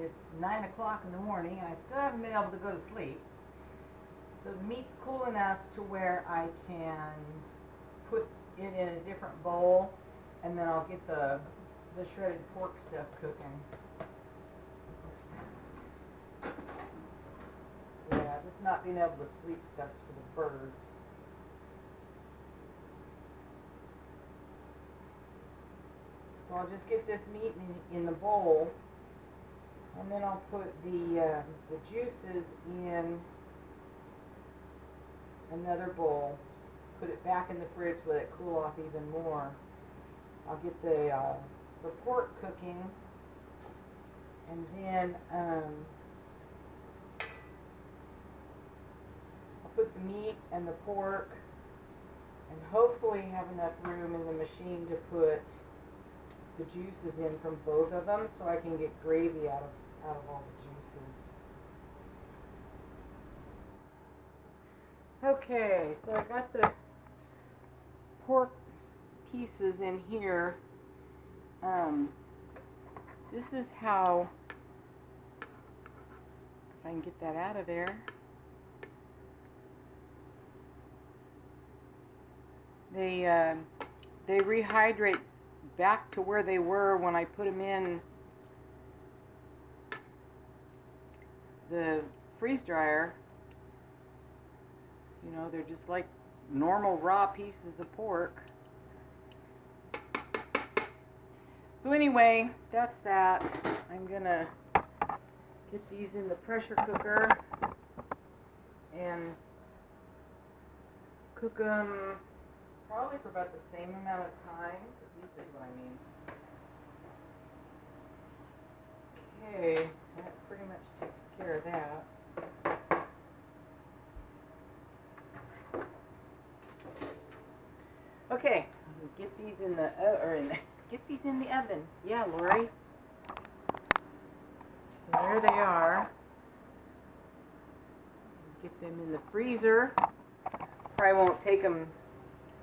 It's 9 o'clock in the morning and I still haven't been able to go to sleep. So the meat's cool enough to where I can put it in a different bowl, and then I'll get the shredded pork stuff cooking. Yeah, just not being able to sleep stuff's for the birds. So I'll just get this meat in the bowl, and then I'll put the juices in another bowl, put it back in the fridge, let it cool off even more. I'll get the pork cooking, and then I'll put the meat and the pork, and hopefully have enough room in the machine to put the juices in from both of them, so I can get gravy out of all the juices. Okay, so I got the pork pieces in here. This is how, if I can get that out of there. They rehydrate back to where they were when I put them in the freeze dryer. You know, they're just like normal raw pieces of pork. So anyway, that's that. I'm gonna get these in the pressure cooker and cook them probably for about the same amount of time, because this is what I mean. Okay, that pretty much takes care of that. Okay, get these in the oven. Yeah, Lori. So there they are. Get them in the freezer. Probably won't take them.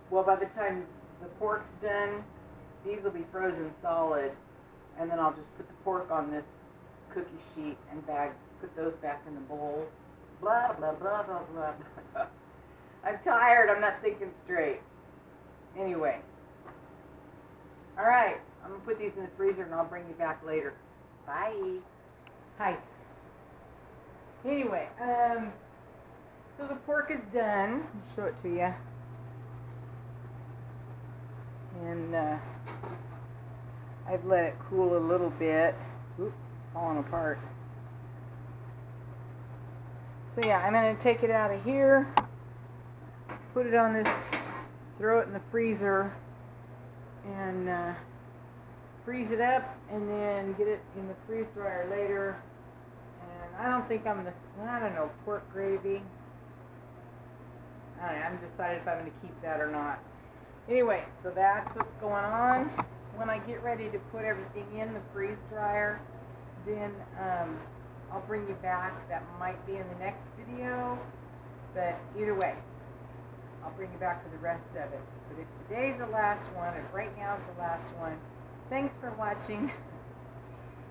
Well, by the time the pork's done, these will be frozen solid, and then I'll just put the pork on this cookie sheet and put those back in the bowl. Blah blah blah blah blah. I'm tired. I'm not thinking straight. Anyway. Alright, I'm going to put these in the freezer and I'll bring you back later. Bye. Hi. Anyway, so the pork is done. I'll show it to you. And I've let it cool a little bit. Oops, it's falling apart. So yeah, I'm going to take it out of here, put it on this, throw it in the freezer, and freeze it up, and then get it in the freeze dryer later. And I don't think I don't know, pork gravy. I don't know, I'm decided if I'm going to keep that or not. Anyway, so that's what's going on. When I get ready to put everything in the freeze dryer, then I'll bring you back. That might be in the next video, but either way, I'll bring you back for the rest of it. But if today's the last one, if right now is the last one, thanks for watching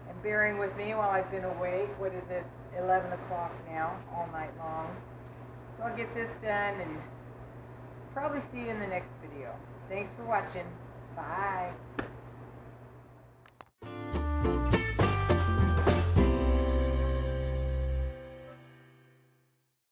and bearing with me while I've been awake. What is it? 11 o'clock now, all night long. So I'll get this done and probably see you in the next video. Thanks for watching. Bye.